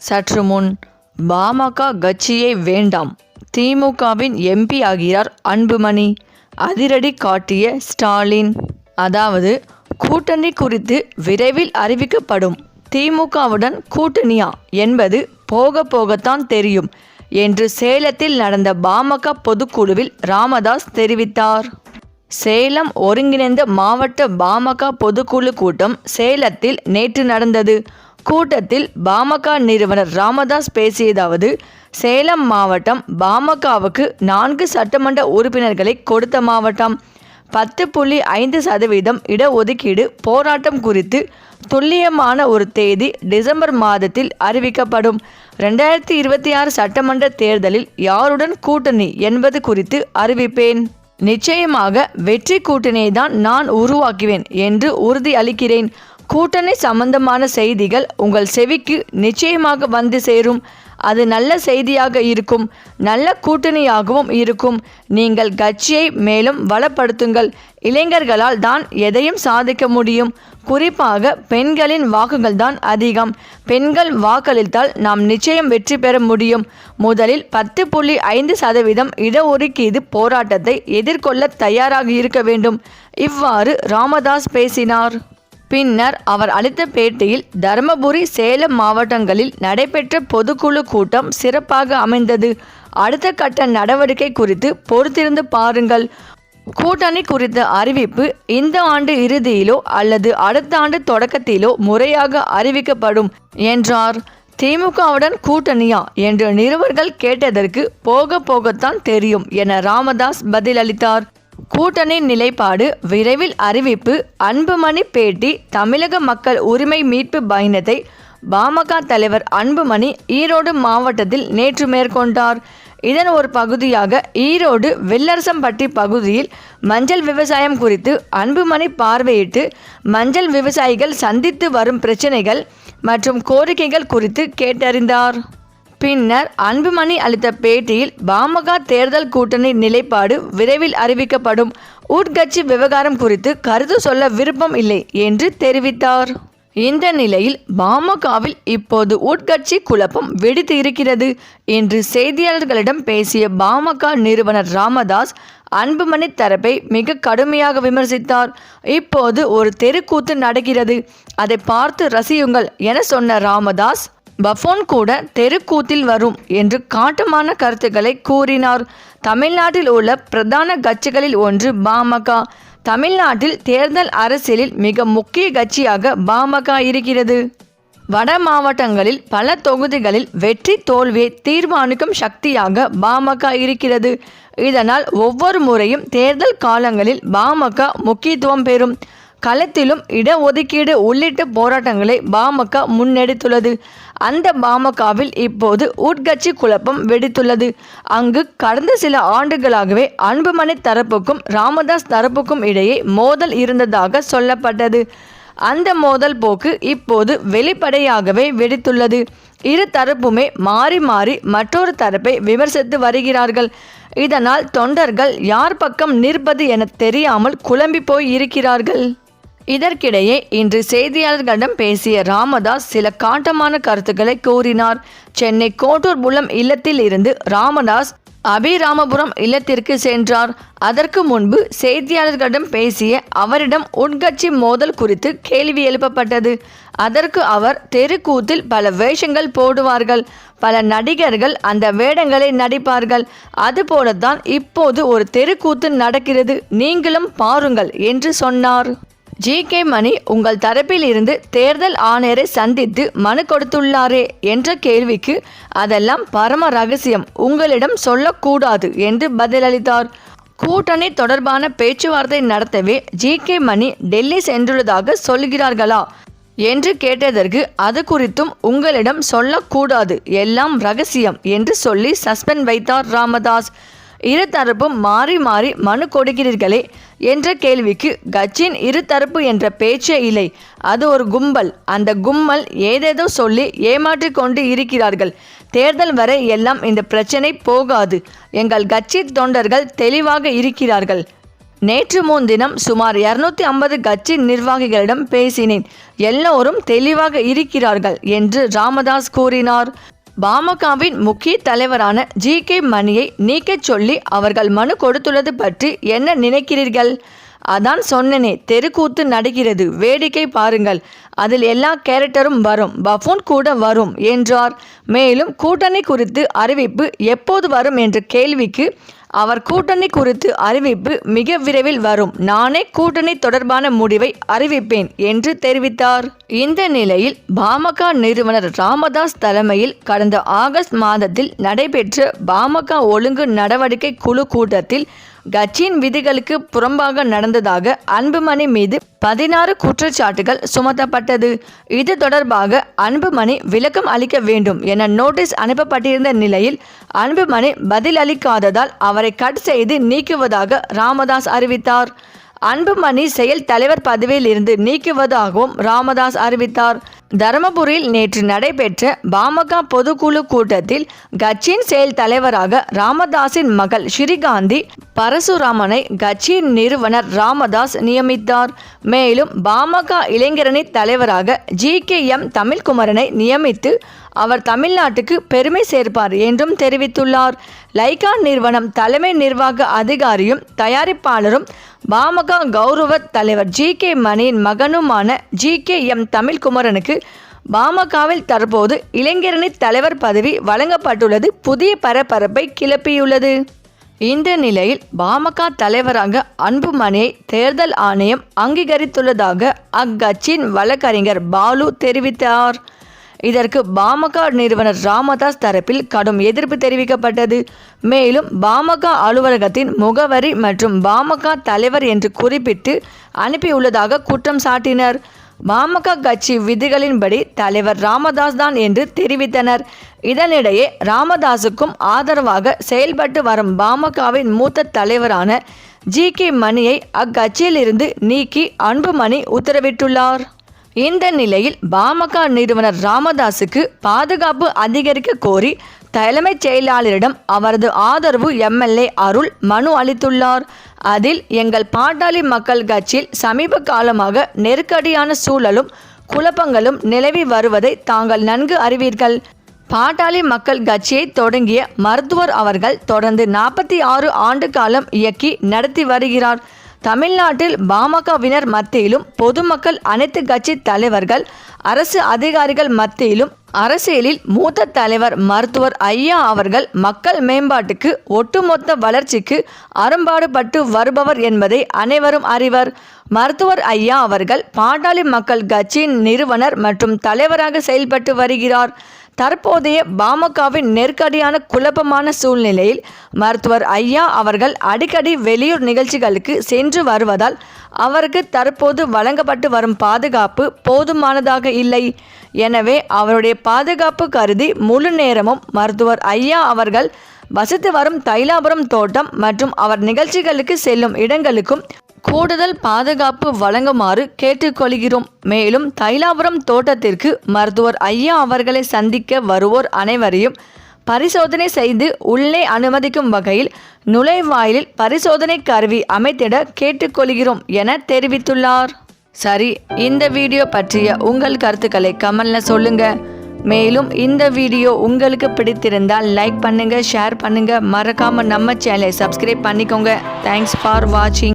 சற்று முன் பாமக கட்சியே வேண்டாம், திமுகவின் எம்பி ஆகிறார் அன்புமணி. அதிரடி காட்டிய ஸ்டாலின். அதாவது கூட்டணி குறித்து விரைவில் அறிவிக்கப்படும். திமுகவுடன் கூட்டணியா என்பது போக போகத்தான் தெரியும் என்று சேலத்தில் நடந்த பாமக பொதுக்குழுவில் ராமதாஸ் தெரிவித்தார். சேலம் ஒருங்கிணைந்த மாவட்ட பாமக பொதுக்குழு கூட்டம் சேலத்தில் நேற்று நடந்தது. கூட்டத்தில் பாமக நிறுவனர் ராமதாஸ் பேசியதாவது, சேலம் மாவட்டம் பாமகவுக்கு 4 சட்டமன்ற உறுப்பினர்களை கொடுத்த மாவட்டம். 10.5% இடஒதுக்கீடு போராட்டம் குறித்து துல்லியமான ஒரு தேதி டிசம்பர் மாதத்தில் அறிவிக்கப்படும். 2026 சட்டமன்ற தேர்தலில் யாருடன் கூட்டணி என்பது குறித்து அறிவிப்பேன். நிச்சயமாக வெற்றி கூட்டணியை தான் நான் உருவாக்குவேன் என்று உறுதி அளிக்கிறேன். கூட்டணி சம்பந்தமான செய்திகள் உங்கள் செவிக்கு நிச்சயமாக வந்து சேரும். அது நல்ல செய்தியாக இருக்கும், நல்ல கூட்டணியாகவும் இருக்கும். நீங்கள் கட்சியை மேலும் வளப்படுத்துங்கள். இளைஞர்களால் தான் எதையும் சாதிக்க முடியும். குறிப்பாக பெண்களின் வாக்குகள் தான் அதிகம். பெண்கள் வாக்களித்தால் நாம் நிச்சயம் வெற்றி பெற முடியும். முதலில் 10.5% இடஒதுக்கீடு போராட்டத்தை எதிர்கொள்ள தயாராக இருக்க வேண்டும். இவ்வாறு ராமதாஸ் பேசினார். பின்னர் அவர் அளித்த பேட்டியில், தருமபுரி, சேலம் மாவட்டங்களில் நடைபெற்ற பொதுக்குழு கூட்டம் சிறப்பாக அமைந்தது. அடுத்த கட்ட நடவடிக்கை குறித்து பொறுத்திருந்து பாருங்கள். கூட்டணி குறித்த அறிவிப்பு இந்த ஆண்டு இறுதியிலோ அல்லது அடுத்த ஆண்டு தொடக்கத்திலோ முறையாக அறிவிக்கப்படும் என்றார். திமுகவுடன் கூட்டணியா என்று நிருபர்கள் கேட்டதற்கு போக போகத்தான் தெரியும் என ராமதாஸ் பதிலளித்தார். கூட்டணி நிலைப்பாடு விரைவில் அறிவிப்பு. அன்புமணி பேட்டி. தமிழக மக்கள் உரிமை மீட்பு பயணத்தை பாமக தலைவர் அன்புமணி ஈரோடு மாவட்டத்தில் நேற்று மேற்கொண்டார். இதன் ஒரு பகுதியாக ஈரோடு வெள்ளரசம்பட்டி பகுதியில் மஞ்சள் விவசாயம் குறித்து அன்புமணி பார்வையிட்டு மஞ்சள் விவசாயிகள் சந்தித்து வரும் பிரச்சனைகள் மற்றும் கோரிக்கைகள் குறித்து கேட்டறிந்தார். பின்னர் அன்புமணி அளித்த பேட்டியில், பாமக தேர்தல் கூட்டணி நிலைப்பாடு விரைவில் அறிவிக்கப்படும். உட்கட்சி விவகாரம் குறித்து கருத்து சொல்ல விருப்பம் இல்லை என்று தெரிவித்தார். இந்த நிலையில் பாமகவில் இப்போது உட்கட்சி குழப்பம் வெடித்து இருக்கிறது என்று செய்தியாளர்களிடம் பேசிய பாமக நிறுவனர் ராமதாஸ் அன்புமணி தரப்பை மிக கடுமையாக விமர்சித்தார். இப்போது ஒரு தெருக்கூத்து நடக்கிறது, அதை பார்த்து ரசியுங்கள் என சொன்ன ராமதாஸ், பஃபோன் கூட தெருக்கூத்தில் வரும் என்று காட்டமான கருத்துக்களை கூறினார். தமிழ்நாட்டில் உள்ள பிரதான கட்சிகளில் ஒன்று பாமக. தமிழ்நாட்டில் தேர்தல் அரசியலில் மிக முக்கிய கட்சியாக பாமக இருக்கிறது. வட மாவட்டங்களில் பல தொகுதிகளில் வெற்றி தோல்வியை தீர்மானிக்கும் சக்தியாக பாமக இருக்கிறது. இதனால் ஒவ்வொரு முறையும் தேர்தல் காலங்களில் பாமக முக்கியத்துவம் பெறும். களத்திலும் இடஒதுக்கீடு உள்ளிட்ட போராட்டங்களை பாமக முன்னெடுத்துள்ளது. அந்த பாமகவில் இப்போது உட்கட்சி குழப்பம் வெடித்துள்ளது. அங்கு கடந்த சில ஆண்டுகளாகவே அன்புமணி தரப்புக்கும் ராமதாஸ் தரப்புக்கும் இடையே மோதல் இருந்ததாக சொல்லப்பட்டது. அந்த மோதல் போக்கு இப்போது வெளிப்படையாகவே வெடித்துள்ளது. இரு தரப்புமே மாறி மாறி மற்றொரு தரப்பை விமர்சித்து வருகிறார்கள். இதனால் தொண்டர்கள் யார் பக்கம் நிற்பது என தெரியாமல் குழம்பி போய் இருக்கிறார்கள். இதற்கிடையே இன்று செய்தியாளர்களிடம் பேசிய ராமதாஸ் சில காட்டமான கருத்துக்களை கூறினார். சென்னை கோட்டூர் புலம் இல்லத்தில் இருந்து ராமதாஸ் அபிராமபுரம் இல்லத்திற்கு சென்றார். அதற்கு முன்பு செய்தியாளர்களிடம் பேசிய அவரிடம் உட்கட்சி மோதல் குறித்து கேள்வி எழுப்பப்பட்டது. அதற்கு அவர், தெருக்கூத்தில் பல வேஷங்கள் போடுவார்கள், பல நடிகர்கள் அந்த வேடங்களை நடிப்பார்கள், அதுபோலத்தான் இப்போது ஒரு தெருக்கூத்து நடக்கிறது, நீங்களும் பாருங்கள் என்று சொன்னார். ஜி.கே. மணி உங்கள் தரப்பில் இருந்து தேர்தல் ஆணையரை சந்தித்து மனு கொடுத்துள்ளாரே என்ற கேள்விக்கு, அதெல்லாம் பரம ரகசியம், உங்களிடம் சொல்லக்கூடாது என்று பதிலளித்தார். கூட்டணி தொடர்பான பேச்சுவார்த்தை நடத்தவே ஜி.கே. மணி டெல்லி சென்றுள்ளதாக சொல்கிறார்களா என்று கேட்டதற்கு, அது குறித்தும் உங்களிடம் சொல்லக்கூடாது, எல்லாம் ரகசியம் என்று சொல்லி சஸ்பெண்ட் வைத்தார் ராமதாஸ். இருதரப்பும் மாறி மாறி மனு கொடுக்கிறீர்களே என்ற கேள்விக்கு, கட்சியின் இருதரப்பு என்ற பேச்சே இல்லை, அது ஒரு கும்பல், அந்த கும்பல் ஏதேதோ சொல்லி ஏமாற்றி கொண்டு இருக்கிறார்கள், தேர்தல் வரை எல்லாம் இந்த பிரச்சனை போகாது, எங்கள் கட்சி தொண்டர்கள் தெளிவாக இருக்கிறார்கள், நேற்று முன்தினம் சுமார் 250 கட்சி நிர்வாகிகளிடம் பேசினேன். எல்லோரும் தெளிவாக இருக்கிறார்கள் என்று ராமதாஸ் கூறினார். பாமகவின் முக்கிய தலைவரான ஜி.கே. மணியை நீக்கச் சொல்லி அவர்கள் மனு கொடுத்துள்ளது பற்றி என்ன நினைக்கிறீர்கள்? அதான் சொன்னனே, தெருக்கூத்து நடக்கிறது, வேடிக்கை பாருங்கள், அதில் எல்லா கேரக்டரும் வரும், பஃபூன் கூட வரும் என்றார். மேலும் கூட்டணி குறித்து அறிவிப்பு எப்போது வரும் என்ற கேள்விக்கு அவர் கூட்டணி குறித்து அறிவிப்பு மிக விரைவில் வரும், நானே கூட்டணி தொடர்பான முடிவை அறிவிப்பேன் என்று தெரிவித்தார். இந்த நிலையில் பாமக நிறுவனர் ராமதாஸ் தலைமையில் கடந்த ஆகஸ்ட் மாதத்தில் நடைபெற்ற பாமக ஒழுங்கு நடவடிக்கை குழு கூட்டத்தில் கட்சியின் விதிகளுக்கு புறம்பாக நடந்ததாக அன்புமணி மீது 16 குற்றச்சாட்டுகள் சுமத்தப்பட்டது. இது தொடர்பாக அன்புமணி விளக்கம் அளிக்க வேண்டும் என நோட்டீஸ் அனுப்பப்பட்டிருந்த நிலையில் அன்புமணி பதில் அளிக்காததால் அவரை கட் செய்து நீக்குவதாக ராமதாஸ் அறிவித்தார். அன்புமணி செயல் தலைவர் பதவியில் இருந்து நீக்குவதாகவும் ராமதாஸ் அறிவித்தார். தருமபுரியில் நேற்று நடைபெற்ற பாமக பொதுக்குழு கூட்டத்தில் கட்சியின் செயல் தலைவராக ராமதாஸின் மகள் ஸ்ரீகாந்தி பரசுராமனை கட்சியின் நிறுவனர் ராமதாஸ் நியமித்தார். மேலும் பாமக இளைஞரணி தலைவராக ஜி.கே.எம். தமிழ்குமரனை நியமித்து அவர் தமிழ்நாட்டுக்கு பெருமை சேர்ப்பார் என்றும் தெரிவித்துள்ளார். லைகா நிறுவனம் தலைமை நிர்வாக அதிகாரியும் தயாரிப்பாளரும் பாமக கௌரவ தலைவர் ஜி.கே. மணியின் மகனுமான ஜி.கே.எம். தமிழ்குமரனுக்கு பாமகவில் தற்போது இளைஞரணி தலைவர் பதவி வழங்கப்பட்டுள்ளது புதிய பரபரப்பை கிளப்பியுள்ளது. இந்த நிலையில் பாமக தலைவராக அன்புமணியை தேர்தல் ஆணையம் அங்கீகரித்துள்ளதாக அக்கட்சியின் வழக்கறிஞர் பாலு தெரிவித்தார். இதற்கு பாமக நிறுவனர் ராமதாஸ் தரப்பில் கடும் எதிர்ப்பு தெரிவிக்கப்பட்டது. மேலும் பாமக அலுவலகத்தின் முகவரி மற்றும் பாமக தலைவர் என்று குறிப்பிட்டு அனுப்பியுள்ளதாக குற்றம் சாட்டினர். பாமக கட்சி விதிகளின்படி தலைவர் ராமதாஸ் தான் என்று தெரிவித்தனர். இதனிடையே ராமதாஸுக்கும் ஆதரவாக செயல்பட்டு வரும் பாமகவின் மூத்த தலைவரான ஜி.கே. மணியை அக்கட்சியில் இருந்து நீக்கி அன்புமணி உத்தரவிட்டுள்ளார். இந்த நிலையில் பாமக நிறுவனர் ராமதாஸுக்கு பாதுகாப்பு அதிகரிக்க கோரி தலைமைச் செயலாளரிடம் அவரது ஆதரவு எம்.எல்.ஏ. அருள் மனு அளித்துள்ளார். அதில் எங்கள் பாட்டாளி மக்கள் கட்சியில் சமீப காலமாக நெருக்கடியான சூழலும் குழப்பங்களும் நிலவி வருவதை தாங்கள் நன்கு அறிவீர்கள். பாட்டாளி மக்கள் கட்சியை தொடங்கிய மருத்துவர் அவர்கள் தொடர்ந்து 46 ஆண்டு காலம் இயக்கி நடத்தி வருகிறார். தமிழ்நாட்டில் பாமகவினர் மத்தியிலும் பொதுமக்கள், அனைத்து கட்சி தலைவர்கள், அரசு அதிகாரிகள் மத்தியிலும் அரசியலில் மூத்த தலைவர் மருத்துவர் ஐயா அவர்கள் மக்கள் மேம்பாட்டுக்கு, ஒட்டுமொத்த வளர்ச்சிக்கு அரும்பாடுபட்டு வருபவர் என்பதை அனைவரும் அறிவர். மருத்துவர் ஐயா அவர்கள் பாட்டாளி மக்கள் கட்சியின் நிறுவனர் மற்றும் தலைவராக செயல்பட்டு வருகிறார். தற்போதைய பாமகவின் நெருக்கடியான குழப்பமான சூழ்நிலையில் மருத்துவர் ஐயா அவர்கள் அடிக்கடி வெளியூர் நிகழ்ச்சிகளுக்கு சென்று வருவதால் அவருக்கு தற்போது வழங்கப்பட்டு வரும் பாதுகாப்பு போதுமானதாக இல்லை. எனவே அவருடைய பாதுகாப்பு கருதி முழு நேரமும் மருத்துவர் ஐயா அவர்கள் வசித்து வரும் தைலாபுரம் தோட்டம் மற்றும் அவர் நிகழ்ச்சிகளுக்கு செல்லும் இடங்களுக்கும் கூடுதல் பாதுகாப்பு வழங்குமாறு கேட்டுக்கொள்கிறோம். மேலும் தைலாபுரம் தோட்டத்திற்கு மருத்துவர் ஐயா அவர்களை சந்திக்க வருவோர் அனைவரையும் பரிசோதனை செய்து உள்ளே அனுமதிக்கும் வகையில் நுழைவாயிலில் பரிசோதனை கருவி அமைத்திட கேட்டுக்கொள்கிறோம் என தெரிவித்துள்ளார். சரி, இந்த வீடியோ பற்றிய உங்கள் கருத்துக்களை கமெண்ட்ல சொல்லுங்க. மேலும் இந்த வீடியோ உங்களுக்கு பிடித்திருந்தால் லைக் பண்ணுங்க, ஷேர் பண்ணுங்க, மறக்காம நம்ம சேனலை சப்ஸ்கிரைப் பண்ணிக்கோங்க. தேங்க்ஸ் ஃபார் வாட்சிங்.